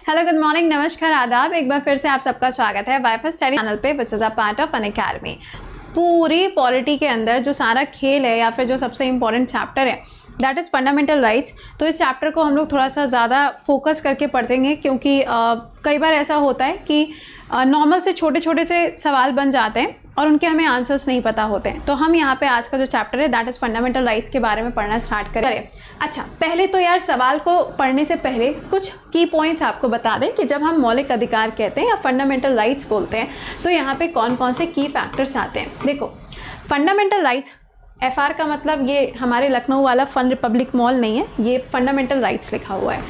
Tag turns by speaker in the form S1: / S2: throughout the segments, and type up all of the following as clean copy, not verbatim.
S1: Hello, good morning, नमस्कार, आदाब। एक बार फिर से आप सबका स्वागत है वाईफाई स्टडी चैनल पे, which is a part of Unacademy. पूरी पॉलिटी के अंदर जो सारा खेल है या फिर जो सबसे इम्पोर्टेंट चैप्टर है दैट इज़ फंडामेंटल राइट्स। तो इस चैप्टर को हम लोग थोड़ा सा ज़्यादा फोकस करके पढ़ेंगे क्योंकि कई बार ऐसा होता है कि नॉर्मल से छोटे छोटे से सवाल बन जाते हैं और उनके हमें आंसर्स नहीं पता होते हैं। तो हम यहाँ पे आज का जो चैप्टर है दैट इज़ फंडामेंटल राइट्स के बारे में पढ़ना स्टार्ट करें। अच्छा, पहले तो यार सवाल को पढ़ने से पहले कुछ की पॉइंट्स आपको बता दें कि जब हम मौलिक अधिकार कहते हैं या फंडामेंटल राइट्स बोलते हैं तो यहाँ पे कौन कौन से की फैक्टर्स आते हैं। देखो, फंडामेंटल राइट्स, FR का मतलब ये हमारे लखनऊ वाला फन रिपब्लिक मॉल नहीं है, ये फंडामेंटल राइट्स लिखा हुआ है।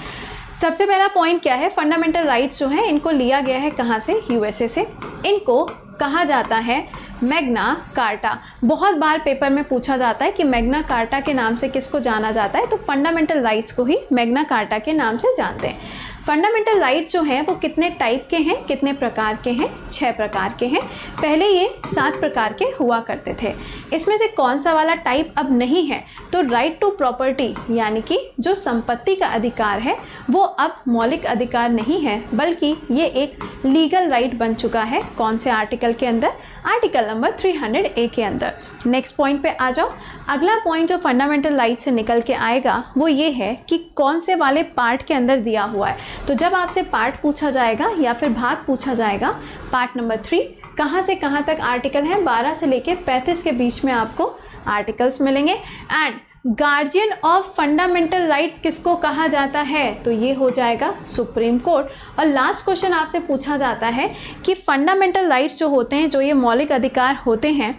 S1: सबसे पहला पॉइंट क्या है, फंडामेंटल राइट्स जो है इनको लिया गया है कहाँ से, USA से। इनको कहा जाता है मैग्ना कार्टा। बहुत बार पेपर में पूछा जाता है कि मैग्ना कार्टा के नाम से किसको जाना जाता है, तो फंडामेंटल राइट्स को ही मैग्ना कार्टा के नाम से जानते हैं। फंडामेंटल राइट्स जो हैं वो कितने टाइप के हैं, कितने प्रकार के हैं? 6 प्रकार के हैं। पहले ये 7 प्रकार के हुआ करते थे। इसमें से कौन सा वाला टाइप अब नहीं है, तो राइट टू प्रॉपर्टी यानी कि जो संपत्ति का अधिकार है वो अब मौलिक अधिकार नहीं है, बल्कि ये एक लीगल राइट बन चुका है। कौन से आर्टिकल के अंदर? आर्टिकल नंबर 300A के अंदर। नेक्स्ट पॉइंट पे आ जाओ। अगला पॉइंट जो फंडामेंटल राइट से निकल के आएगा वो ये है कि कौन से वाले पार्ट के अंदर दिया हुआ है। तो जब आपसे पार्ट पूछा जाएगा या फिर भाग पूछा जाएगा, पार्ट नंबर 3 कहाँ से कहाँ तक आर्टिकल है, 12 से लेके 35 के बीच में आपको आर्टिकल्स मिलेंगे। And guardian of fundamental rights किसको कहा जाता है, तो ये हो जाएगा सुप्रीम कोर्ट। और लास्ट क्वेश्चन आपसे पूछा जाता है कि फंडामेंटल राइट्स जो होते हैं, जो ये मौलिक अधिकार होते हैं,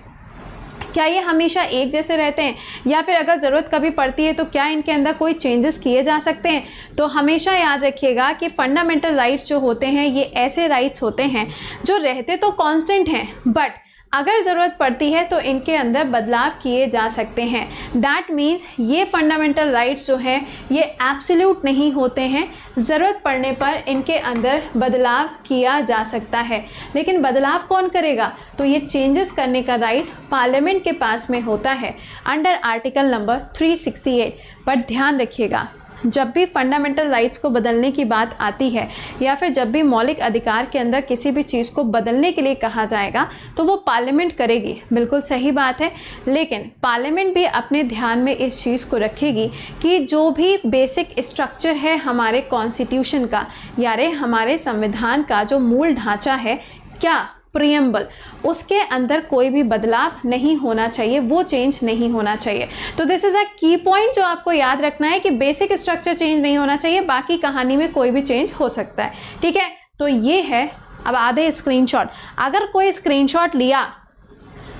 S1: क्या ये हमेशा एक जैसे रहते हैं या फिर अगर ज़रूरत कभी पड़ती है तो क्या इनके अंदर कोई चेंजेस किए जा सकते हैं? तो हमेशा याद रखिएगा कि फंडामेंटल राइट्स जो होते हैं ये ऐसे राइट्स होते हैं जो रहते तो कांस्टेंट हैं, बट अगर ज़रूरत पड़ती है तो इनके अंदर बदलाव किए जा सकते हैं। दैट मीन्स ये फंडामेंटल राइट्स जो हैं ये एब्सोल्यूट नहीं होते हैं, ज़रूरत पड़ने पर इनके अंदर बदलाव किया जा सकता है। लेकिन बदलाव कौन करेगा, तो ये चेंजेस करने का राइट पार्लियामेंट के पास में होता है अंडर आर्टिकल नंबर 368। बट ध्यान रखिएगा, जब भी फंडामेंटल राइट्स को बदलने की बात आती है या फिर जब भी मौलिक अधिकार के अंदर किसी भी चीज़ को बदलने के लिए कहा जाएगा तो वो पार्लियामेंट करेगी, बिल्कुल सही बात है। लेकिन पार्लियामेंट भी अपने ध्यान में इस चीज़ को रखेगी कि जो भी बेसिक स्ट्रक्चर है हमारे कॉन्स्टिट्यूशन का, यानी हमारे संविधान का जो मूल ढांचा है, क्या प्रियम्बल, उसके अंदर कोई भी बदलाव नहीं होना चाहिए, वो चेंज नहीं होना चाहिए। तो दिस इज़ अ की पॉइंट जो आपको याद रखना है कि बेसिक स्ट्रक्चर चेंज नहीं होना चाहिए, बाकी कहानी में कोई भी चेंज हो सकता है। ठीक है, तो ये है। अब आधे स्क्रीनशॉट, अगर कोई स्क्रीनशॉट लिया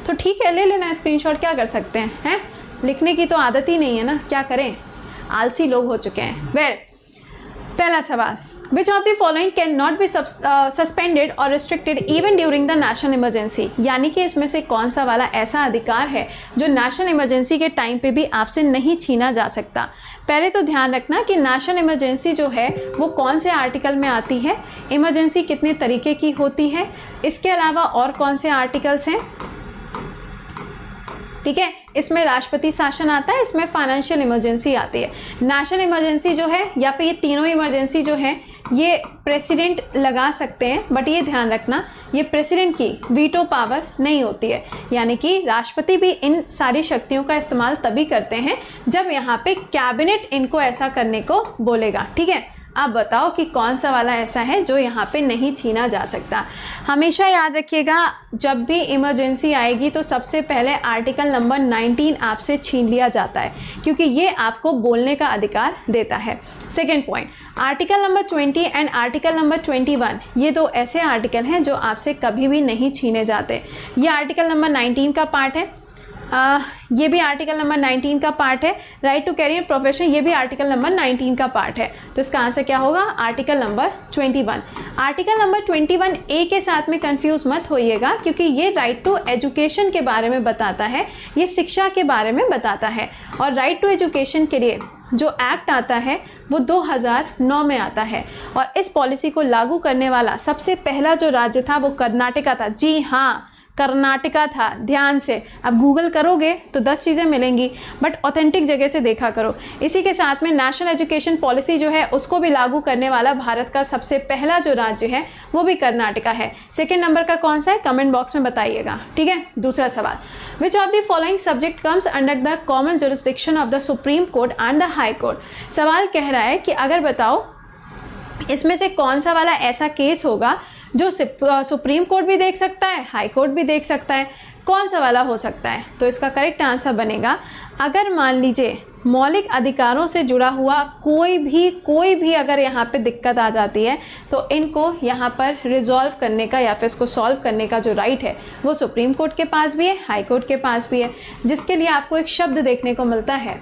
S1: तो ठीक है, ले लेना स्क्रीनशॉट, क्या कर सकते हैं? लिखने की तो आदत ही नहीं है ना, क्या करें, आलसी लोग हो चुके हैं। वेल, पहला सवाल, Which of the following cannot be suspended or restricted even during the national emergency? यानी कि इसमें से कौन सा वाला ऐसा अधिकार है जो नेशनल इमरजेंसी के टाइम पे भी आपसे नहीं छीना जा सकता। पहले तो ध्यान रखना कि नेशनल इमरजेंसी जो है वो कौन से आर्टिकल में आती है, इमरजेंसी कितने तरीके की होती है, इसके अलावा और कौन से आर्टिकल्स हैं। ठीक है, इसमें राष्ट्रपति शासन आता है, इसमें फाइनेंशियल इमरजेंसी आती है। नेशनल इमरजेंसी जो है या फिर ये तीनों इमरजेंसी जो है ये प्रेसिडेंट लगा सकते हैं, बट ये ध्यान रखना ये प्रेसिडेंट की वीटो पावर नहीं होती है, यानी कि राष्ट्रपति भी इन सारी शक्तियों का इस्तेमाल तभी करते हैं जब यहाँ पे कैबिनेट इनको ऐसा करने को बोलेगा। ठीक है, आप बताओ कि कौन सा वाला ऐसा है जो यहाँ पे नहीं छीना जा सकता। हमेशा याद रखिएगा, जब भी इमरजेंसी आएगी तो सबसे पहले आर्टिकल नंबर 19 आपसे छीन लिया जाता है, क्योंकि ये आपको बोलने का अधिकार देता है। Second point, article number 20 and article number 21, ये 2 ऐसे आर्टिकल हैं जो आपसे कभी भी नहीं छीने जाते। ये आर्टिकल नंबर 19 का पार्ट है, ये भी आर्टिकल नंबर 19 का पार्ट है। राइट टू कैरियर प्रोफेशन, ये भी आर्टिकल नंबर 19 का पार्ट है। तो इसका आंसर क्या होगा, article number 21। Article number 21A के साथ में कंफ्यूज मत होइएगा, क्योंकि ये राइट टू एजुकेशन के बारे में बताता है, ये शिक्षा के बारे में बताता है। और राइट टू एजुकेशन के लिए जो एक्ट आता है वो 2009 में आता है, और इस पॉलिसी को लागू करने वाला सबसे पहला जो राज्य था वो कर्नाटका था। जी हाँ, कर्नाटका था। ध्यान से अब गूगल करोगे तो 10 चीज़ें मिलेंगी, बट ऑथेंटिक जगह से देखा करो। इसी के साथ में नेशनल एजुकेशन पॉलिसी जो है उसको भी लागू करने वाला भारत का सबसे पहला जो राज्य है वो भी कर्नाटका है। सेकेंड नंबर का कौन सा है, कमेंट बॉक्स में बताइएगा। ठीक है, दूसरा सवाल, which of the following subject comes under the common jurisdiction of the supreme court and the high court. सवाल कह रहा है कि अगर बताओ इसमें से कौन सा वाला ऐसा केस होगा जो सुप्रीम कोर्ट भी देख सकता है, हाई कोर्ट भी देख सकता है, कौन सा वाला हो सकता है। तो इसका करेक्ट आंसर बनेगा, अगर मान लीजिए मौलिक अधिकारों से जुड़ा हुआ कोई भी अगर यहाँ पे दिक्कत आ जाती है तो इनको यहाँ पर रिजॉल्व करने का या फिर इसको सॉल्व करने का जो राइट है वो सुप्रीम कोर्ट के पास भी है, हाई कोर्ट के पास भी है, जिसके लिए आपको एक शब्द देखने को मिलता है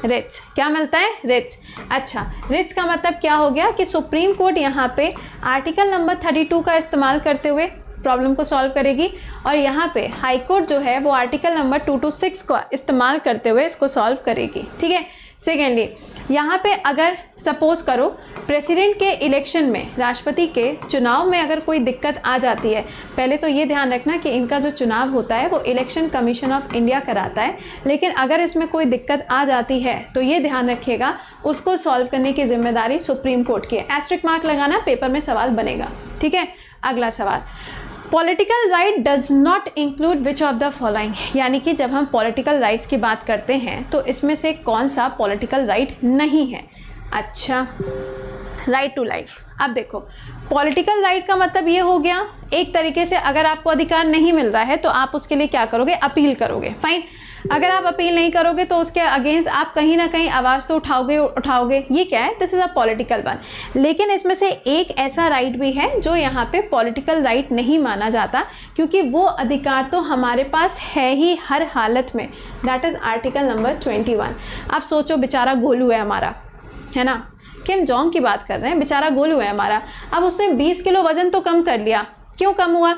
S1: रिच। क्या मिलता है, रिच। अच्छा, रिच का मतलब क्या हो गया कि सुप्रीम कोर्ट यहाँ पे आर्टिकल नंबर 32 का इस्तेमाल करते हुए प्रॉब्लम को सॉल्व करेगी और यहाँ पे हाई कोर्ट जो है वो आर्टिकल नंबर 226 का इस्तेमाल करते हुए इसको सॉल्व करेगी। ठीक है। सेकेंडली, यहाँ पे अगर सपोज करो प्रेसिडेंट के इलेक्शन में, राष्ट्रपति के चुनाव में अगर कोई दिक्कत आ जाती है, पहले तो ये ध्यान रखना कि इनका जो चुनाव होता है वो इलेक्शन कमीशन ऑफ इंडिया कराता है, लेकिन अगर इसमें कोई दिक्कत आ जाती है तो ये ध्यान रखिएगा उसको सॉल्व करने की जिम्मेदारी सुप्रीम कोर्ट की है। एस्ट्रिक मार्क लगाना, पेपर में सवाल बनेगा। ठीक है। अगला सवाल, political right does not include which of the following, यानी कि जब हम पॉलिटिकल राइट्स की बात करते हैं तो इसमें से कौन सा पॉलिटिकल राइट नहीं है। अच्छा, राइट टू लाइफ। अब देखो, पॉलिटिकल राइट का मतलब ये हो गया एक तरीके से अगर आपको अधिकार नहीं मिल रहा है तो आप उसके लिए क्या करोगे, अपील करोगे। फाइन, अगर आप अपील नहीं करोगे तो उसके अगेंस्ट आप कहीं ना कहीं आवाज़ तो उठाओगे। ये क्या है, this is a political one. लेकिन इसमें से एक ऐसा राइट भी है जो यहाँ पे पॉलिटिकल राइट नहीं माना जाता, क्योंकि वो अधिकार तो हमारे पास है ही हर हालत में, दैट इज़ आर्टिकल नंबर 21। आप सोचो, बेचारा गोलू है हमारा, है ना, किम जोंग की बात कर रहे हैं, बेचारा गोलू है हमारा। अब उसने 20 किलो वजन तो कम कर लिया, क्यों कम हुआ,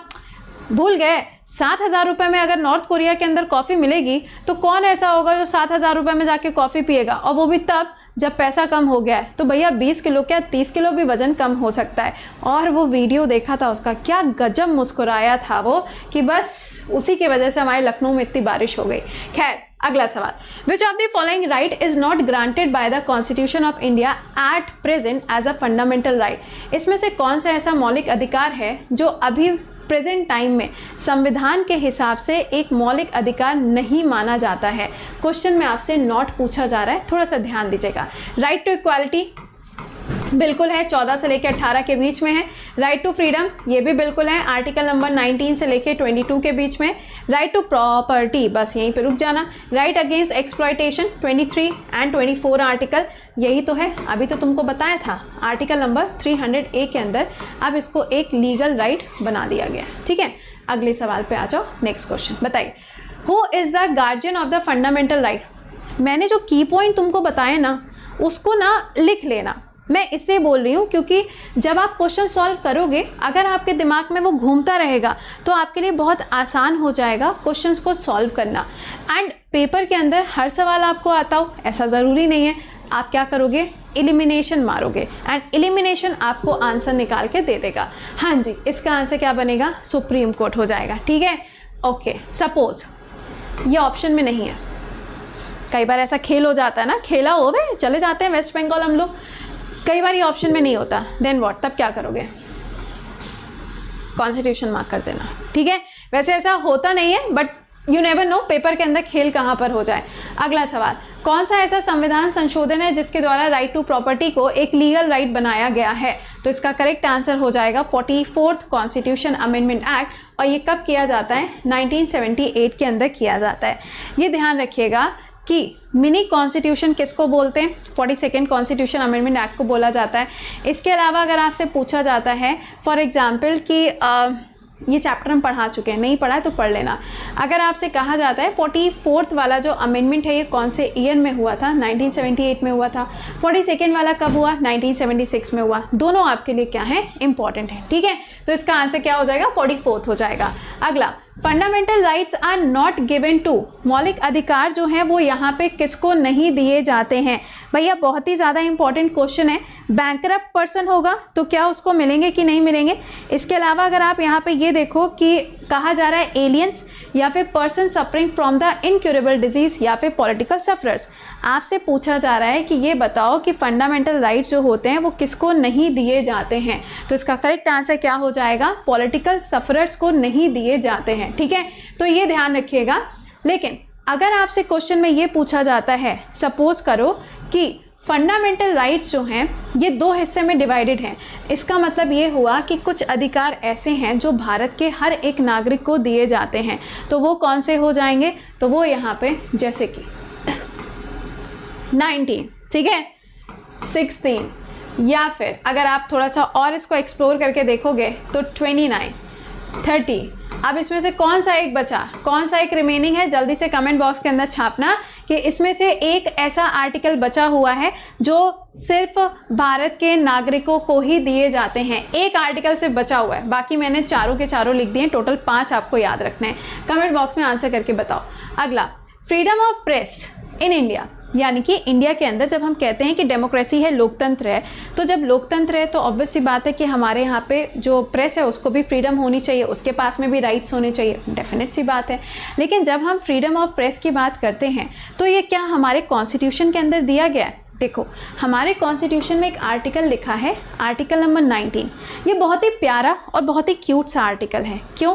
S1: भूल गए। 7,000 रुपये में अगर नॉर्थ कोरिया के अंदर कॉफ़ी मिलेगी तो कौन ऐसा होगा जो 7,000 रुपये में जाके कॉफ़ी पिएगा, और वो भी तब जब पैसा कम हो गया है। तो भैया 20 किलो क्या 30 किलो भी वज़न कम हो सकता है। और वो वीडियो देखा था उसका, क्या गजब मुस्कुराया था वो कि बस उसी की वजह से हमारे लखनऊ में इतनी बारिश हो गई। खैर, अगला सवाल, which of the following right is not granted by the constitution of India at present as a fundamental right. इसमें से कौन सा ऐसा मौलिक अधिकार है जो अभी प्रेजेंट टाइम में संविधान के हिसाब से एक मौलिक अधिकार नहीं माना जाता है। क्वेश्चन में आपसे नॉट पूछा जा रहा है, थोड़ा सा ध्यान दीजिएगा। राइट टू इक्वालिटी बिल्कुल है, 14 से लेकर 18 के बीच में है। राइट टू फ्रीडम ये भी बिल्कुल है, आर्टिकल नंबर 19 से लेकर 22 के बीच में। राइट टू प्रॉपर्टी, बस यहीं पे रुक जाना। Right against exploitation 23 and 24 article, यही तो है, अभी तो तुमको बताया था आर्टिकल नंबर 300A के अंदर अब इसको एक लीगल राइट बना दिया गया। ठीक है, अगले सवाल पे आ जाओ। नेक्स्ट क्वेश्चन बताइए, who is the guardian of the fundamental right. मैंने जो की पॉइंट तुमको बताए ना उसको ना लिख लेना। मैं इसलिए बोल रही हूँ क्योंकि जब आप क्वेश्चन सॉल्व करोगे, अगर आपके दिमाग में वो घूमता रहेगा तो आपके लिए बहुत आसान हो जाएगा क्वेश्चंस को सॉल्व करना। एंड पेपर के अंदर हर सवाल आपको आता हो ऐसा ज़रूरी नहीं है। आप क्या करोगे, एलिमिनेशन मारोगे एंड एलिमिनेशन आपको आंसर निकाल के दे देगा। हाँ जी, इसका आंसर क्या बनेगा, सुप्रीम कोर्ट हो जाएगा। ठीक है, ओके। सपोज ये ऑप्शन में नहीं है, कई बार ऐसा खेल हो जाता है ना, खेला हो गए चले जाते हैं वेस्ट बंगाल हम लोग, कई बार ये ऑप्शन में नहीं होता, देन व्हाट, तब क्या करोगे, कॉन्स्टिट्यूशन मार्क कर देना। ठीक है, वैसे ऐसा होता नहीं है but you never know paper के अंदर खेल कहाँ पर हो जाए। अगला सवाल, कौन सा ऐसा संविधान संशोधन है जिसके द्वारा राइट टू प्रॉपर्टी को एक लीगल राइट बनाया गया है। तो इसका करेक्ट आंसर हो जाएगा 44th कॉन्स्टिट्यूशन अमेंडमेंट एक्ट, और ये कब किया जाता है, 1978 के अंदर किया जाता है। ये ध्यान रखिएगा कि मिनी कॉन्स्टिट्यूशन किसको बोलते हैं, 42nd कॉन्स्टिट्यूशन अमेंडमेंट एक्ट को बोला जाता है। इसके अलावा अगर आपसे पूछा जाता है फॉर एग्जांपल कि ये चैप्टर हम पढ़ा चुके हैं, नहीं पढ़ा है तो पढ़ लेना। अगर आपसे कहा जाता है 44th वाला जो अमेंडमेंट है ये कौन से ईयर में हुआ था, 1978 में हुआ था। 42nd वाला कब हुआ, 1976 में हुआ। दोनों आपके लिए क्या है, इंपॉर्टेंट है। ठीक है, तो इसका आंसर क्या हो जाएगा, 44th हो जाएगा। अगला, fundamental rights are not given to, मौलिक अधिकार जो हैं वो यहाँ पे किसको नहीं दिए जाते हैं। भैया बहुत ही ज़्यादा इंपॉर्टेंट क्वेश्चन है। बैंकरप्ट पर्सन होगा तो क्या उसको मिलेंगे कि नहीं मिलेंगे। इसके अलावा अगर आप यहाँ पे ये देखो कि कहा जा रहा है एलियंस या फिर person suffering from the incurable disease या फिर पॉलिटिकल सफरर्स, आपसे पूछा जा रहा है कि ये बताओ कि फंडामेंटल राइट्स जो होते हैं वो किसको नहीं दिए जाते हैं। तो इसका करेक्ट आंसर क्या हो जाएगा, पॉलिटिकल सफरर्स को नहीं दिए जाते हैं। ठीक है, तो ये ध्यान रखिएगा। लेकिन अगर आपसे क्वेश्चन में ये पूछा जाता है, सपोज करो कि फंडामेंटल राइट्स जो हैं ये दो हिस्से में डिवाइडेड हैं, इसका मतलब ये हुआ कि कुछ अधिकार ऐसे हैं जो भारत के हर एक नागरिक को दिए जाते हैं, तो वो कौन से हो जाएंगे, तो वो यहाँ पे जैसे कि 19, ठीक है, 16, या फिर अगर आप थोड़ा सा और इसको एक्सप्लोर करके देखोगे तो 29, 30। अब इसमें से कौन सा एक बचा, कौन सा एक रिमेनिंग है, जल्दी से कमेंट बॉक्स के अंदर छापना कि इसमें से एक ऐसा आर्टिकल बचा हुआ है जो सिर्फ भारत के नागरिकों को ही दिए जाते हैं। एक आर्टिकल से बचा हुआ है, बाकी मैंने चारों के चारों लिख दिए, टोटल 5 आपको याद रखना है। कमेंट बॉक्स में आंसर करके बताओ। अगला, freedom of press in India, यानी कि इंडिया के अंदर जब हम कहते हैं कि डेमोक्रेसी है, लोकतंत्र है, तो जब लोकतंत्र है तो ऑब्वियस सी बात है कि हमारे यहाँ पे जो प्रेस है उसको भी फ्रीडम होनी चाहिए, उसके पास में भी राइट्स होने चाहिए, डेफिनेट सी बात है। लेकिन जब हम फ्रीडम ऑफ प्रेस की बात करते हैं तो ये क्या हमारे कॉन्स्टिट्यूशन के अंदर दिया गया है। देखो, हमारे कॉन्स्टिट्यूशन में एक आर्टिकल लिखा है, आर्टिकल नंबर 19। ये बहुत ही प्यारा और बहुत ही क्यूट सा आर्टिकल है। क्यों?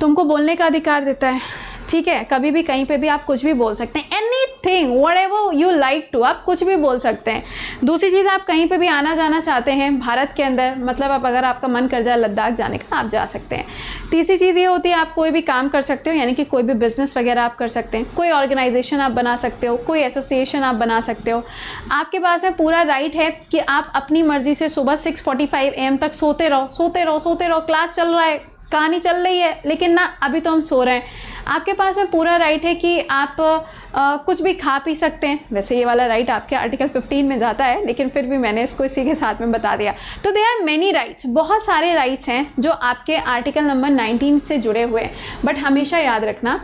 S1: तुमको बोलने का अधिकार देता है, ठीक है, कभी भी कहीं पे भी आप कुछ भी बोल सकते हैं, anything whatever you like to, आप कुछ भी बोल सकते हैं। दूसरी चीज़, आप कहीं पे भी आना जाना चाहते हैं भारत के अंदर, मतलब आप अगर आपका मन कर जाए लद्दाख जाने का, आप जा सकते हैं। तीसरी चीज़ ये होती है, आप कोई भी काम कर सकते हो, यानी कि कोई भी बिजनेस वगैरह आप कर सकते हैं, कोई ऑर्गेनाइजेशन आप बना सकते हो, कोई एसोसिएशन आप बना सकते हो। आपके पास में पूरा राइट है कि आप अपनी मर्जी से सुबह 6:45 AM तक सोते रहो, क्लास चल रहा है, कहानी चल रही है, लेकिन ना अभी तो हम सो रहे हैं। आपके पास में पूरा राइट है कि आप कुछ भी खा पी सकते हैं। वैसे ये वाला राइट आपके आर्टिकल 15 में जाता है, लेकिन फिर भी मैंने इसको इसी के साथ में बता दिया। तो दे आर मेनी राइट्स, बहुत सारे राइट्स हैं जो आपके आर्टिकल नंबर 19 से जुड़े हुए हैं। बट हमेशा याद रखना,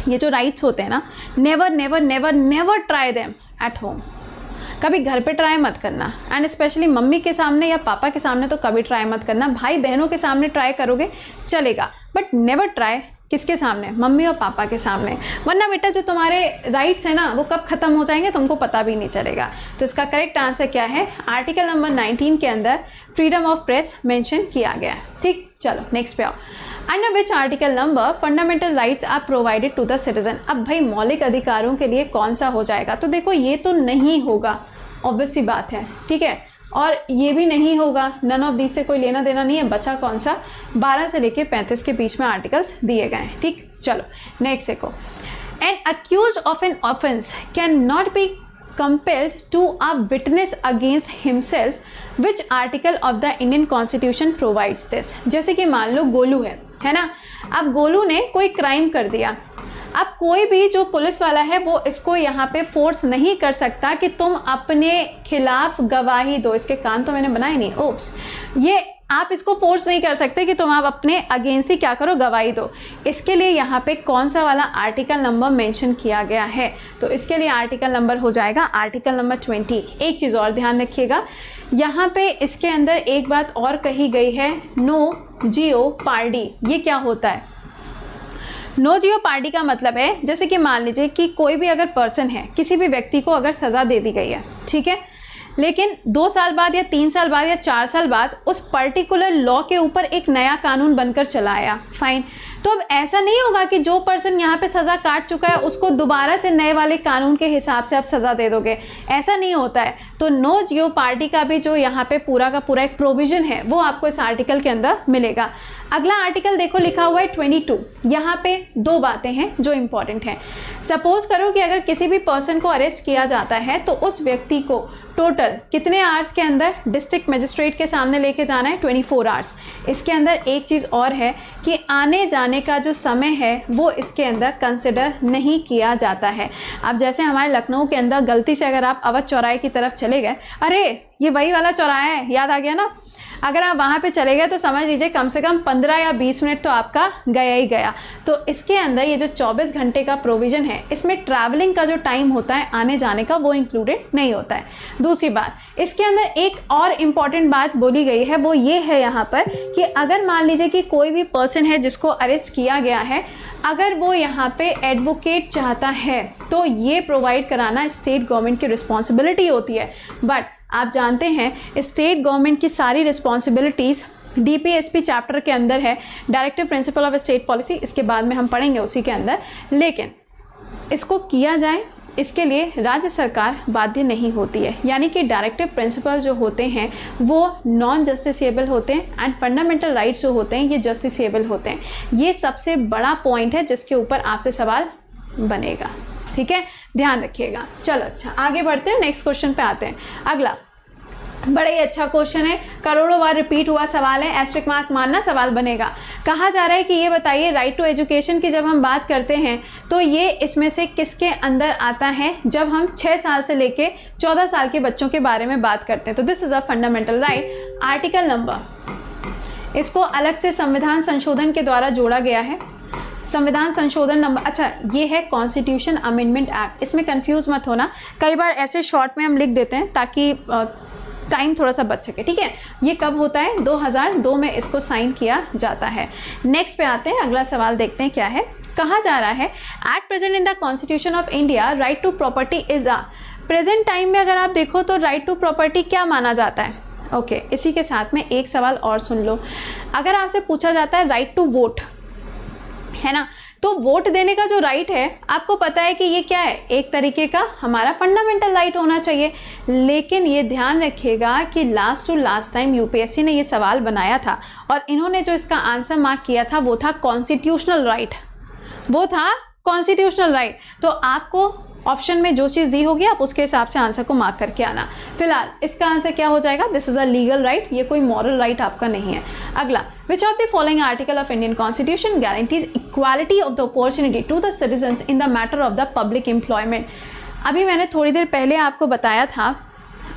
S1: ये जो राइट्स होते हैं ना, never never never never try them at home. कभी घर पे ट्राई मत करना, एंड स्पेशली मम्मी के सामने या पापा के सामने तो कभी ट्राई मत करना। भाई बहनों के सामने ट्राई करोगे चलेगा, बट नेवर ट्राई किसके सामने, मम्मी और पापा के सामने, वरना बेटा जो तुम्हारे राइट्स हैं ना वो कब ख़त्म हो जाएंगे तुमको पता भी नहीं चलेगा। तो इसका करेक्ट आंसर क्या है, आर्टिकल नंबर 19 के अंदर फ्रीडम ऑफ प्रेस मेंशन किया गया है। ठीक, चलो नेक्स्ट पे आओ। Under which article number fundamental rights are provided to the citizen. अब भाई मौलिक अधिकारों के लिए कौन सा हो जाएगा, तो देखो ये तो नहीं होगा, ऑब्वियस सी बात है, ठीक है, और ये भी नहीं होगा, नन ऑफ दीज से कोई लेना देना नहीं है। बचा कौन सा, 12 से लेके 35 के बीच में आर्टिकल्स दिए गए हैं। ठीक, चलो नेक्स्ट देखो। An accused of an offence can not be compelled to a witness against himself which article of the Indian Constitution provides this। जैसे कि मान लो गोलू है ना, अब गोलू ने कोई क्राइम कर दिया, अब कोई भी जो पुलिस वाला है वो इसको यहाँ पे फोर्स नहीं कर सकता कि तुम अपने खिलाफ गवाही दो। इसके कान तो मैंने बनाए नहीं, ओप्स, ये आप इसको फोर्स नहीं कर सकते कि तुम आप अपने अगेंस्ट ही क्या करो, गवाही दो। इसके लिए यहाँ पे कौन सा वाला आर्टिकल नंबर मेंशन किया गया है, तो इसके लिए आर्टिकल नंबर हो जाएगा आर्टिकल नंबर 20। एक चीज़ और ध्यान रखिएगा, यहाँ पे इसके अंदर एक बात और कही गई है, नो जियो पार्डी। ये क्या होता है, नो जियो पार्टी का मतलब है, जैसे कि मान लीजिए कि कोई भी अगर पर्सन है, किसी भी व्यक्ति को अगर सज़ा दे दी गई है, ठीक है, लेकिन 2 साल बाद या 3 साल बाद या 4 साल बाद उस पर्टिकुलर लॉ के ऊपर एक नया कानून बनकर चला आया, फाइन। तो अब ऐसा नहीं होगा कि जो पर्सन यहाँ पे सज़ा काट चुका है उसको दोबारा से नए वाले कानून के हिसाब से आप सज़ा दे दोगे, ऐसा नहीं होता है। तो नो जियो पार्टी का भी जो यहाँ पे पूरा का पूरा एक प्रोविज़न है वो आपको इस आर्टिकल के अंदर मिलेगा। अगला आर्टिकल देखो लिखा हुआ है 22। यहाँ पे 2 बातें हैं जो इम्पॉर्टेंट हैं। सपोज करो कि अगर किसी भी पर्सन को अरेस्ट किया जाता है तो उस व्यक्ति को टोटल कितने आवर्स के अंदर डिस्ट्रिक्ट मजिस्ट्रेट के सामने लेके जाना है, 24 आवर्स। इसके अंदर एक चीज़ और है कि आने जाने का जो समय है वो इसके अंदर कंसिडर नहीं किया जाता है। अब जैसे हमारे लखनऊ के अंदर गलती से अगर आप अवध चौराहे की तरफ चले गए, अरे ये वही वाला चौराहा है, याद आ गया ना, अगर आप वहाँ पे चले गए तो समझ लीजिए कम से कम 15 या 20 मिनट तो आपका गया ही गया। तो इसके अंदर ये जो 24 घंटे का प्रोविज़न है, इसमें ट्रैवलिंग का जो टाइम होता है आने जाने का, वो इंक्लूडेड नहीं होता है। दूसरी बात, इसके अंदर एक और इम्पॉर्टेंट बात बोली गई है, वो ये है यहाँ पर कि अगर मान लीजिए कि कोई भी पर्सन है जिसको अरेस्ट किया गया है, अगर वो यहाँ पे एडवोकेट चाहता है तो ये प्रोवाइड कराना स्टेट गवर्नमेंट की रिस्पॉन्सिबिलिटी होती है। बट आप जानते हैं स्टेट गवर्नमेंट की सारी रिस्पॉन्सिबिलिटीज़ DPSP चैप्टर के अंदर है, directive principle of state policy, इसके बाद में हम पढ़ेंगे उसी के अंदर। लेकिन इसको किया जाए इसके लिए राज्य सरकार बाध्य नहीं होती है, यानी कि डायरेक्टिव प्रिंसिपल जो होते हैं वो नॉन जस्टिसेबल होते हैं एंड फंडामेंटल राइट्स जो होते हैं ये जस्टिसेबल होते हैं। ये सबसे बड़ा पॉइंट है जिसके ऊपर आपसे सवाल बनेगा, ठीक है, ध्यान रखिएगा। चलो अच्छा आगे बढ़ते हैं, नेक्स्ट क्वेश्चन पे आते हैं। अगला बड़ा ही अच्छा क्वेश्चन है, करोड़ों बार रिपीट हुआ सवाल है, एस्ट्रिक मार्क मारना सवाल बनेगा। कहा जा रहा है कि ये बताइए राइट टू एजुकेशन की जब हम बात करते हैं तो ये इसमें से किसके अंदर आता है जब हम 6 साल से लेके 14 साल के बच्चों के बारे में बात करते हैं। तो this is a fundamental right. Article number, इसको अलग से संविधान संशोधन के द्वारा जोड़ा गया है। संविधान संशोधन नंबर, अच्छा ये है कॉन्स्टिट्यूशन अमेंडमेंट एक्ट, इसमें कंफ्यूज मत होना, कई बार ऐसे शॉर्ट में हम लिख देते हैं ताकि टाइम थोड़ा सा बच सके, ठीक है। ये कब होता है, 2002 में इसको साइन किया जाता है। नेक्स्ट पे आते हैं, अगला सवाल देखते हैं क्या है। कहा जा रहा है at present in the constitution of India right to property is a, present time में अगर आप देखो तो राइट टू प्रॉपर्टी क्या माना जाता है। ओके, इसी के साथ में एक सवाल और सुन लो, अगर आपसे पूछा जाता है राइट टू वोट, है ना, तो वोट देने का जो राइट है आपको पता है कि ये क्या है, एक तरीके का हमारा फंडामेंटल राइट होना चाहिए। लेकिन ये ध्यान रखिएगा कि last to last time UPSC ने ये सवाल बनाया था और इन्होंने जो इसका आंसर मार्क किया था वो था कॉन्स्टिट्यूशनल राइट, वो था कॉन्स्टिट्यूशनल राइट। तो आपको ऑप्शन में जो चीज़ दी होगी आप उसके हिसाब से आंसर को मार्क करके आना। फिलहाल इसका आंसर क्या हो जाएगा, this is a legal right, ये कोई मॉरल राइट आपका नहीं है। अगला, which of the following article of Indian constitution guarantees equality of the opportunity to the citizens in the matter of the public employment. अभी मैंने थोड़ी देर पहले आपको बताया था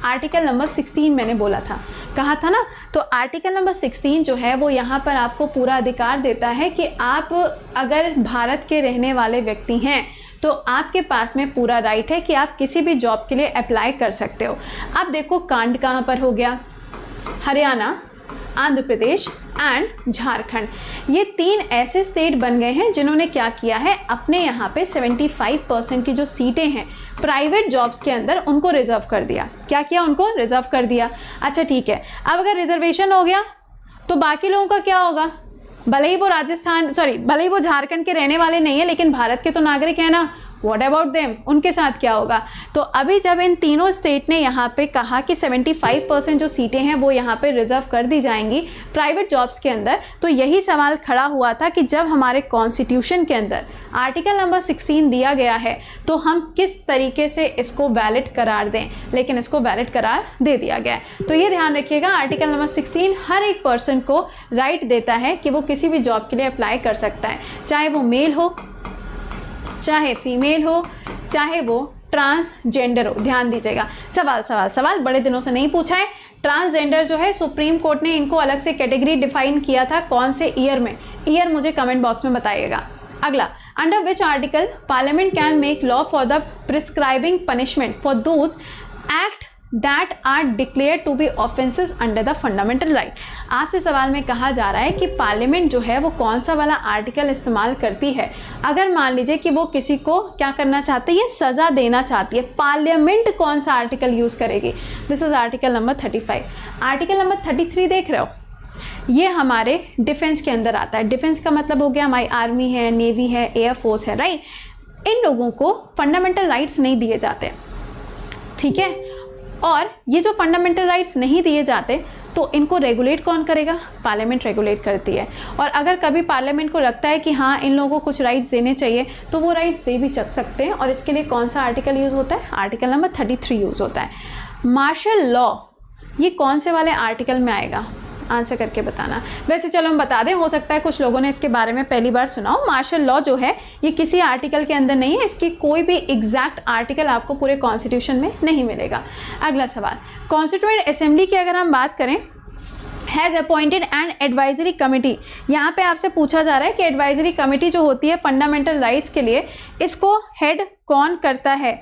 S1: आर्टिकल नंबर 16 मैंने बोला था, कहा था ना, तो आर्टिकल नंबर 16 जो है वो यहाँ पर आपको पूरा अधिकार देता है कि आप अगर भारत के रहने वाले व्यक्ति हैं तो आपके पास में पूरा राइट है कि आप किसी भी जॉब के लिए अप्लाई कर सकते हो। अब देखो कांड कहाँ पर हो गया, हरियाणा, आंध्र प्रदेश एंड झारखंड, ये 3 ऐसे स्टेट बन गए हैं जिन्होंने क्या किया है, अपने यहाँ पे 75% की जो सीटें हैं प्राइवेट जॉब्स के अंदर उनको रिजर्व कर दिया। क्या किया, उनको रिजर्व कर दिया। अच्छा ठीक है, अब अगर रिजर्वेशन हो गया तो बाकी लोगों का क्या होगा, भले ही वो भले ही वो झारखंड के रहने वाले नहीं है लेकिन भारत के तो नागरिक है ना, व्हाट अबाउट देम, उनके साथ क्या होगा। तो अभी जब इन तीनों स्टेट ने यहाँ पे कहा कि 75% जो सीटें हैं वो यहाँ पे रिजर्व कर दी जाएंगी प्राइवेट जॉब्स के अंदर, तो यही सवाल खड़ा हुआ था कि जब हमारे कॉन्स्टिट्यूशन के अंदर आर्टिकल नंबर 16 दिया गया है तो हम किस तरीके से इसको वैलिड करार दें, लेकिन इसको वैलिड करार दे दिया गया है। तो ये ध्यान रखिएगा, आर्टिकल नंबर 16 हर एक पर्सन को राइट देता है कि वो किसी भी जॉब के लिए अप्लाई कर सकता है, चाहे वो मेल हो, चाहे फीमेल हो, चाहे वो ट्रांसजेंडर हो। ध्यान दीजिएगा, सवाल बड़े दिनों से नहीं पूछा है। ट्रांसजेंडर जो है सुप्रीम कोर्ट ने इनको अलग से कैटेगरी डिफाइन किया था, कौन से ईयर में, ईयर मुझे कमेंट बॉक्स में बताइएगा। अगला, under which article parliament can make law for the prescribing punishment for those act that are declare to be offences under the fundamental right. आपसे सवाल में कहा जा रहा है कि पार्लियामेंट जो है वो कौन सा वाला आर्टिकल इस्तेमाल करती है अगर मान लीजिए कि वो किसी को क्या करना चाहती है, सज़ा देना चाहती है, पार्लियामेंट कौन सा आर्टिकल यूज़ करेगी, this is article number 35। Article number 33 देख रहे हो, ये हमारे डिफेंस के अंदर आता है। डिफेंस का मतलब हो गया हमारी आर्मी है, नेवी है, एयर फोर्स है, राइट। इन लोगों को फंडामेंटल राइट्स नहीं दिए जाते, ठीक है। और ये जो फंडामेंटल राइट्स नहीं दिए जाते तो इनको रेगुलेट कौन करेगा, पार्लियामेंट रेगुलेट करती है। और अगर कभी पार्लियामेंट को लगता है कि हाँ इन लोगों को कुछ राइट्स देने चाहिए तो वो राइट्स दे भी सकते हैं, और इसके लिए कौन सा आर्टिकल यूज़ होता है, आर्टिकल नंबर 33 यूज़ होता है। मार्शल लॉ ये कौन से वाले आर्टिकल में आएगा, आंसर करके बताना। वैसे चलो हम बता दें, हो सकता है कुछ लोगों ने इसके बारे में पहली बार सुना हो। मार्शल लॉ जो है ये किसी आर्टिकल के अंदर नहीं है, इसकी कोई भी एग्जैक्ट आर्टिकल आपको पूरे कॉन्स्टिट्यूशन में नहीं मिलेगा। अगला सवाल, कॉन्स्टिट्यूएंट असेंबली की अगर हम बात करें, has appointed an advisory committee. यहाँ पे आपसे पूछा जा रहा है कि एडवाइजरी कमिटी जो होती है फंडामेंटल राइट्स के लिए, इसको हेड कौन करता है,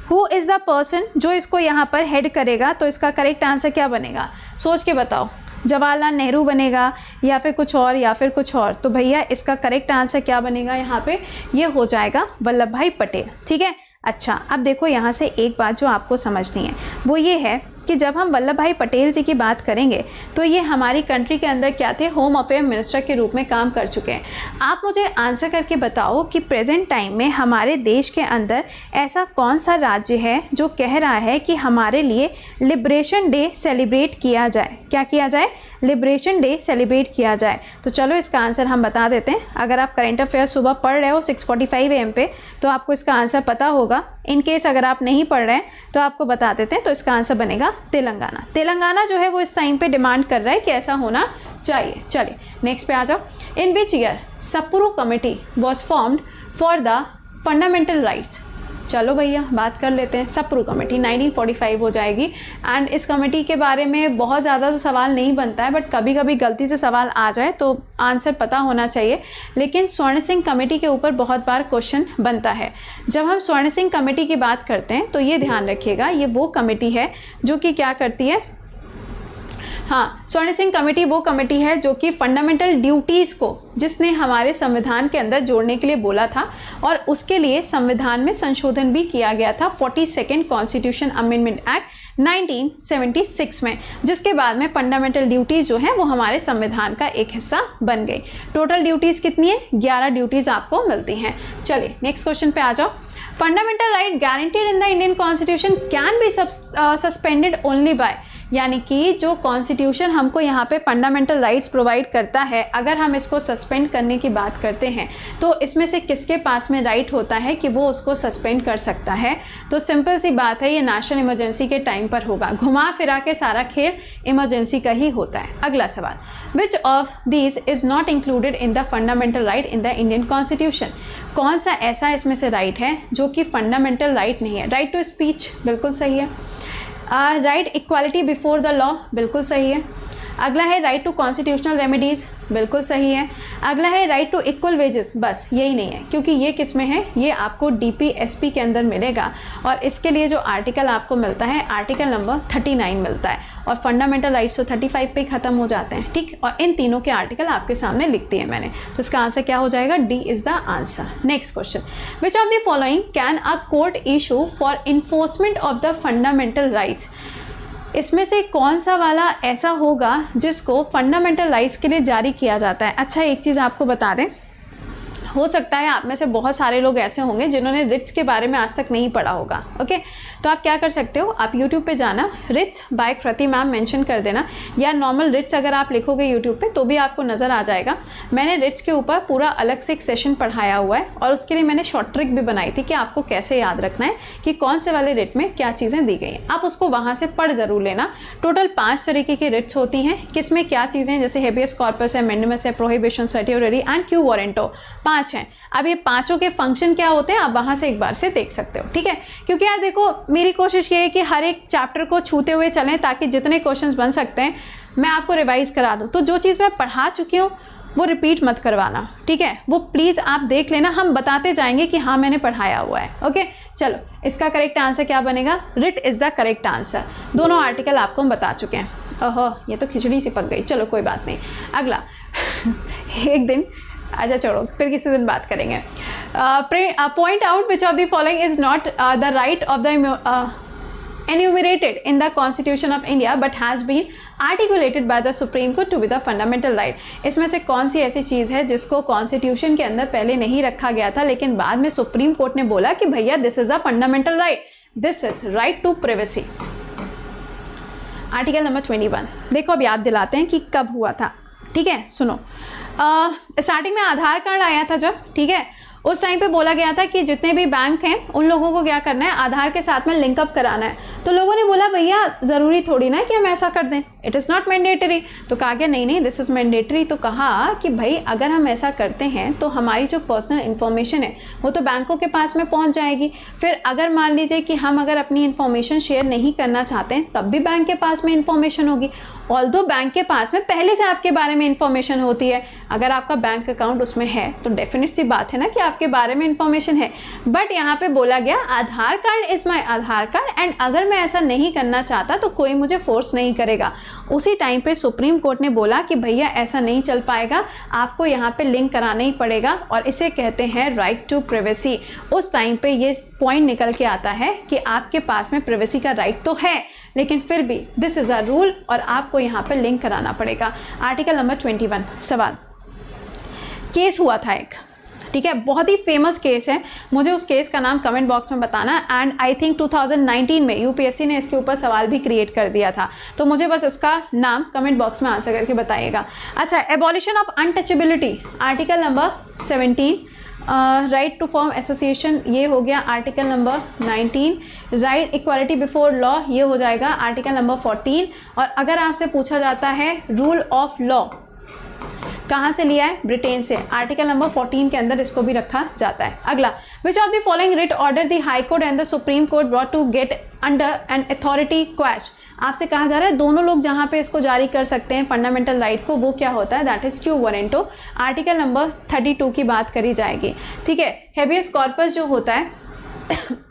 S1: हु इज़ द पर्सन जो इसको यहाँ पर हेड करेगा। तो इसका करेक्ट आंसर क्या बनेगा, सोच के बताओ, जवाहरलाल नेहरू बनेगा या फिर कुछ और या फिर कुछ और। तो भैया इसका करेक्ट आंसर क्या बनेगा यहाँ पे, ये हो जाएगा वल्लभ भाई पटेल। ठीक है, अच्छा अब देखो यहाँ से एक बात जो आपको समझनी है वो ये है कि जब हम वल्लभ भाई पटेल जी की बात करेंगे तो ये हमारी कंट्री के अंदर क्या थे, होम अफेयर मिनिस्टर के रूप में काम कर चुके हैं। आप मुझे आंसर करके बताओ कि प्रेजेंट टाइम में हमारे देश के अंदर ऐसा कौन सा राज्य है जो कह रहा है कि हमारे लिए लिबरेशन डे सेलिब्रेट किया जाए। क्या किया जाए, लिबरेशन डे सेलिब्रेट किया जाए। तो चलो इसका आंसर हम बता देते हैं। अगर आप करंट अफेयर सुबह पढ़ रहे हो 6:45 AM पे तो आपको इसका आंसर पता होगा। इन केस अगर आप नहीं पढ़ रहे हैं तो आपको बता देते हैं। तो इसका आंसर बनेगा तेलंगाना। तेलंगाना जो है वो इस टाइम पे डिमांड कर रहा है कि ऐसा होना चाहिए। चलिए नेक्स्ट पे आ जाओ। In which year Sapru committee was formed for the fundamental rights. चलो भैया बात कर लेते हैं। सप्रू कमेटी 1945 हो जाएगी। एंड इस कमेटी के बारे में बहुत ज़्यादा तो सवाल नहीं बनता है, बट कभी कभी गलती से सवाल आ जाए तो आंसर पता होना चाहिए। लेकिन स्वर्ण सिंह कमेटी के ऊपर बहुत बार क्वेश्चन बनता है। जब हम स्वर्ण सिंह कमेटी की बात करते हैं तो ये ध्यान रखिएगा, ये वो कमेटी है जो कि क्या करती है, हाँ, स्वर्ण सिंह कमेटी वो कमेटी है जो कि फंडामेंटल ड्यूटीज़ को जिसने हमारे संविधान के अंदर जोड़ने के लिए बोला था और उसके लिए संविधान में संशोधन भी किया गया था 42nd कॉन्स्टिट्यूशन अमेंडमेंट एक्ट 1976 में, जिसके बाद में फंडामेंटल ड्यूटीज़ जो हैं वो हमारे संविधान का एक हिस्सा बन गई। टोटल ड्यूटीज़ कितनी है, 11 ड्यूटीज़ आपको मिलती हैं। चलिए नेक्स्ट क्वेश्चन पे आ जाओ। Fundamental right guaranteed in the Indian constitution can be suspended only by, यानी कि जो कॉन्स्टिट्यूशन हमको यहाँ पे फंडामेंटल राइट्स प्रोवाइड करता है, अगर हम इसको सस्पेंड करने की बात करते हैं तो इसमें से किसके पास में राइट होता है कि वो उसको सस्पेंड कर सकता है। तो सिंपल सी बात है, ये नेशनल इमरजेंसी के टाइम पर होगा। घुमा फिरा के सारा खेल इमरजेंसी का ही होता है। अगला सवाल, which of these is not included in the fundamental right in the Indian constitution. कौन सा ऐसा इसमें से राइट है जो कि फंडामेंटल राइट नहीं है। राइट टू स्पीच बिल्कुल सही है। Right equality before the law बिल्कुल सही है। अगला है राइट टू कॉन्स्टिट्यूशनल रेमेडीज़ बिल्कुल सही है। अगला है राइट टू इक्वल वेजेस, बस यही नहीं है क्योंकि ये किस में है, ये आपको DPSP के अंदर मिलेगा और इसके लिए जो आर्टिकल आपको मिलता है आर्टिकल नंबर 39 मिलता है और फंडामेंटल राइट्स तो 35 पे ख़त्म हो जाते हैं। ठीक, और इन तीनों के आर्टिकल आपके सामने लिख दिए मैंने। तो इसका आंसर क्या हो जाएगा, D is the answer. Next question, which of the following can a court issue for enforcement of the fundamental rights. इसमें से कौन सा वाला ऐसा होगा जिसको फंडामेंटल राइट्स के लिए जारी किया जाता है। अच्छा एक चीज़ आपको बता दें, हो सकता है आप में से बहुत सारे लोग ऐसे होंगे जिन्होंने रिट्स के बारे में आज तक नहीं पढ़ा होगा। ओके, तो आप क्या कर सकते हो, आप यूट्यूब पे जाना, रिट्स बाय कृति मैम मेंशन कर देना, या नॉर्मल रिट्स अगर आप लिखोगे यूट्यूब पे तो भी आपको नज़र आ जाएगा। मैंने रिट्स के ऊपर पूरा अलग से एक सेशन पढ़ाया हुआ है और उसके लिए मैंने शॉर्ट ट्रिक भी बनाई थी कि आपको कैसे याद रखना है कि कौन से वाले रिट में क्या चीज़ें दी गई हैं। आप उसको वहाँ से पढ़ ज़रूर लेना। टोटल 5 तरीके की रिट्स होती हैं, किसमें क्या चीज़ें, जैसे हेबियस कॉर्पस है, मेंडेमस है, प्रोहिबिशन, सर्टियोररी एंड क्यू वारंटो, 5 हैं। अब ये पांचों के फंक्शन क्या होते हैं आप वहाँ से एक बार से देख सकते हो। ठीक है, क्योंकि यार देखो मेरी कोशिश ये है कि हर एक चैप्टर को छूते हुए चलें ताकि जितने क्वेश्चंस बन सकते हैं मैं आपको रिवाइज करा दूँ। तो जो चीज़ मैं पढ़ा चुकी हूँ वो रिपीट मत करवाना, ठीक है, वो प्लीज़ आप देख लेना, हम बताते जाएंगे कि हाँ मैंने पढ़ाया हुआ है। ओके चलो, इसका करेक्ट आंसर क्या बनेगा, writ is the correct answer. दोनों आर्टिकल आपको हम बता चुके हैं। ओहो ये तो खिचड़ी सी पक गई, चलो कोई बात नहीं। अगला एक दिन, अच्छा छोड़ो फिर किसी दिन बात करेंगे। Point out which of the following is not the right of the enumerated in the Constitution of India but has been articulated by the Supreme Court to be the fundamental right। इसमें से कौन सी ऐसी चीज़ है जिसको constitution के अंदर पहले नहीं रखा गया था लेकिन बाद में सुप्रीम कोर्ट ने बोला कि भैया this is a fundamental right, this is right to privacy. Article number 21। देखो अब याद दिलाते हैं कि कब हुआ था। ठीक है सुनो, स्टार्टिंग में आधार कार्ड आया था जब, ठीक है, उस टाइम पे बोला गया था कि जितने भी बैंक हैं उन लोगों को क्या करना है, आधार के साथ में लिंकअप कराना है। तो लोगों ने बोला भैया ज़रूरी थोड़ी ना कि हम ऐसा कर दें, इट इज़ नॉट मैंडेटरी। तो कहा गया नहीं नहीं दिस इज़ मैंडेटरी। तो कहा कि भाई अगर हम ऐसा करते हैं तो हमारी जो पर्सनल इन्फॉर्मेशन है वो तो बैंकों के पास में पहुंच जाएगी। फिर अगर मान लीजिए कि हम अगर अपनी इन्फॉर्मेशन शेयर नहीं करना चाहते हैं तब भी बैंक के पास में इन्फॉर्मेशन होगी। ऑल्दो बैंक के पास में पहले से आपके बारे में इंफॉर्मेशन होती है, अगर आपका बैंक अकाउंट उसमें है तो डेफिनेट सी बात है ना कि आपके बारे में इंफॉर्मेशन है। बट यहाँ पे बोला गया Aadhaar card is my Aadhaar card, and अगर मैं ऐसा नहीं करना चाहता तो कोई मुझे फोर्स नहीं करेगा। उसी टाइम पे सुप्रीम कोर्ट ने बोला कि भैया ऐसा नहीं चल पाएगा, आपको यहाँ पे लिंक कराना ही पड़ेगा, और इसे कहते हैं राइट टू प्राइवेसी। उस टाइम पे ये पॉइंट निकल के आता है कि आपके पास में प्राइवेसी का राइट तो है, लेकिन फिर भी दिस इज़ अ रूल और आपको यहाँ पे लिंक कराना पड़ेगा। आर्टिकल नंबर 21 सवाल, केस हुआ था एक, ठीक है, बहुत ही फेमस केस है, मुझे उस केस का नाम कमेंट बॉक्स में बताना। एंड आई थिंक 2019 में यूपीएससी ने इसके ऊपर सवाल भी क्रिएट कर दिया था, तो मुझे बस उसका नाम कमेंट बॉक्स में आंसर करके बताइएगा। अच्छा, abolition of untouchability, article number 17, right to form association, ये हो गया article number 19, right equality before law, ये हो जाएगा आर्टिकल नंबर 14। और अगर आपसे पूछा जाता है रूल ऑफ लॉ कहाँ से लिया है, ब्रिटेन से, आर्टिकल नंबर 14 के अंदर इसको भी रखा जाता है। अगला, which of the following writ order the high court and the supreme court brought to get under an authority question, आपसे कहा जा रहा है दोनों लोग जहाँ पे इसको जारी कर सकते हैं फंडामेंटल राइट को, वो क्या होता है, that is quo warranto, article number 32 की बात करी जाएगी। ठीक है, हेबियस कॉर्पस जो होता है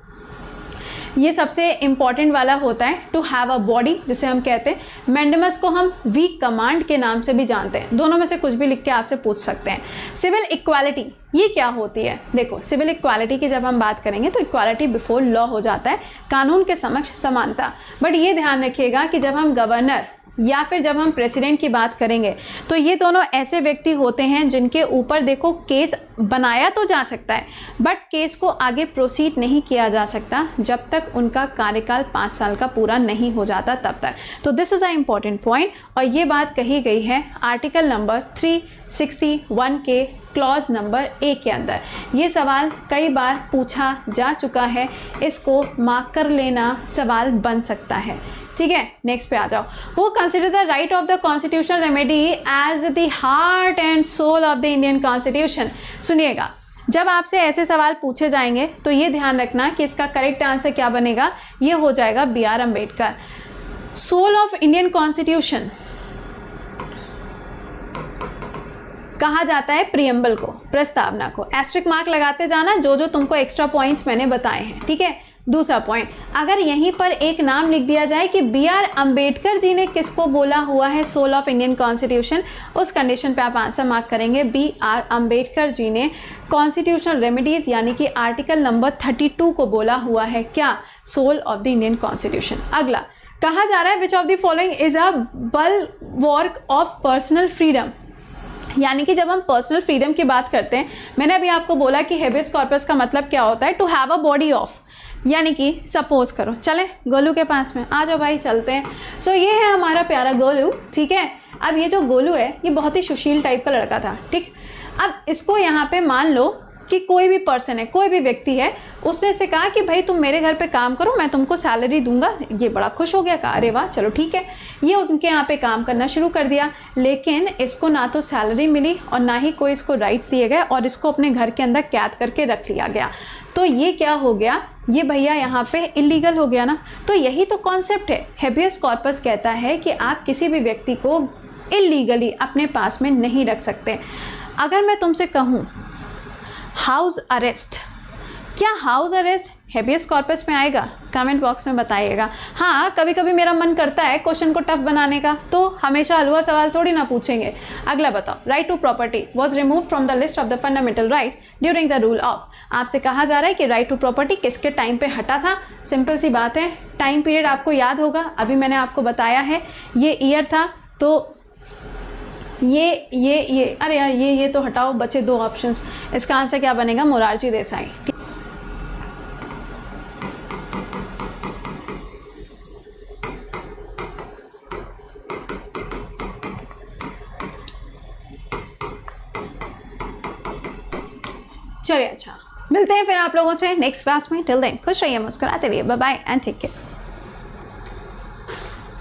S1: ये सबसे इंपॉर्टेंट वाला होता है, टू हैव अ बॉडी जिसे हम कहते हैं। मैंडेमस को हम वीक कमांड के नाम से भी जानते हैं, दोनों में से कुछ भी लिख के आपसे पूछ सकते हैं। सिविल इक्वालिटी ये क्या होती है, देखो सिविल इक्वालिटी की जब हम बात करेंगे तो इक्वालिटी बिफोर लॉ हो जाता है, कानून के समक्ष समानता। बट ये ध्यान रखिएगा कि जब हम गवर्नर या फिर जब हम प्रेसिडेंट की बात करेंगे तो ये दोनों ऐसे व्यक्ति होते हैं जिनके ऊपर देखो केस बनाया तो जा सकता है, बट केस को आगे प्रोसीड नहीं किया जा सकता जब तक उनका कार्यकाल 5 साल का पूरा नहीं हो जाता तब तक। तो this is a important point, और ये बात कही गई है आर्टिकल नंबर 361 के क्लॉज नंबर ए के अंदर। ये सवाल कई बार पूछा जा चुका है, इसको मार्क कर लेना, सवाल बन सकता है। ठीक है, नेक्स्ट पे आ जाओ। Who consider the right of the constitutional remedy as the heart and soul of the Indian constitution. सुनिएगा, जब आपसे ऐसे सवाल पूछे जाएंगे तो ये ध्यान रखना कि इसका करेक्ट आंसर क्या बनेगा, ये हो जाएगा B.R. Ambedkar. Soul of Indian constitution कहा जाता है प्रियम्बल को, प्रस्तावना को। एस्ट्रिक मार्क लगाते जाना जो जो तुमको एक्स्ट्रा पॉइंट्स मैंने बताए हैं। ठीक है, दूसरा पॉइंट, अगर यहीं पर एक नाम लिख दिया जाए कि B.R. अम्बेडकर जी ने किसको बोला हुआ है सोल ऑफ इंडियन कॉन्स्टिट्यूशन, उस कंडीशन पे आप आंसर मार्क करेंगे B.R. अम्बेडकर जी ने कॉन्स्टिट्यूशनल रेमेडीज यानी कि आर्टिकल नंबर 32 को बोला हुआ है क्या, soul of the Indian constitution. अगला, कहा जा रहा है which of the following is a bulwark of personal freedom, यानी कि जब हम पर्सनल फ्रीडम की बात करते हैं, मैंने अभी आपको बोला कि हेबियस कॉर्पस का मतलब क्या होता है, to have a body of, यानी कि सपोज करो, चले गोलू के पास में आ जाओ भाई, चलते हैं। सो ये है हमारा प्यारा गोलू। ठीक है, अब ये जो गोलू है ये बहुत ही सुशील टाइप का लड़का था। ठीक, अब इसको यहाँ पे मान लो कि कोई भी पर्सन है, कोई भी व्यक्ति है, उसने से कहा कि भाई तुम मेरे घर पे काम करो, मैं तुमको सैलरी दूंगा। ये बड़ा खुश हो गया, कहा अरे वाह चलो ठीक है। ये उनके यहाँ पे काम करना शुरू कर दिया, लेकिन इसको ना तो सैलरी मिली और ना ही कोई इसको राइट्स दिए गए, और इसको अपने घर के अंदर कैद करके रख लिया गया। तो ये क्या हो गया, ये भैया यहाँ पे इलीगल हो गया ना। तो यही तो कॉन्सेप्ट है, हेबियस कॉर्पस कहता है कि आप किसी भी व्यक्ति को इलीगली अपने पास में नहीं रख सकते। अगर मैं तुमसे कहूँ हाउस अरेस्ट, क्या हाउस अरेस्ट हेबियस कॉर्पस में आएगा? कमेंट बॉक्स में बताइएगा। हाँ, कभी कभी मेरा मन करता है क्वेश्चन को टफ बनाने का, तो हमेशा हलवा सवाल थोड़ी ना पूछेंगे। अगला बताओ, right to property was remove from the list of the fundamental right during the rule of. आपसे कहा जा रहा है कि राइट टू प्रॉपर्टी किसके टाइम पे हटा था। सिंपल सी बात है, टाइम पीरियड आपको याद होगा, अभी मैंने आपको बताया है, ये ईयर था। तो ये अरे यार ये तो हटाओ, बचे 2 ऑप्शंस। इसका आंसर क्या बनेगा, मोरारजी देसाई। चलिए, अच्छा मिलते हैं फिर आप लोगों से नेक्स्ट क्लास में। टिल देन खुश रहिए, मुस्कुराते रहिए, bye bye and take care.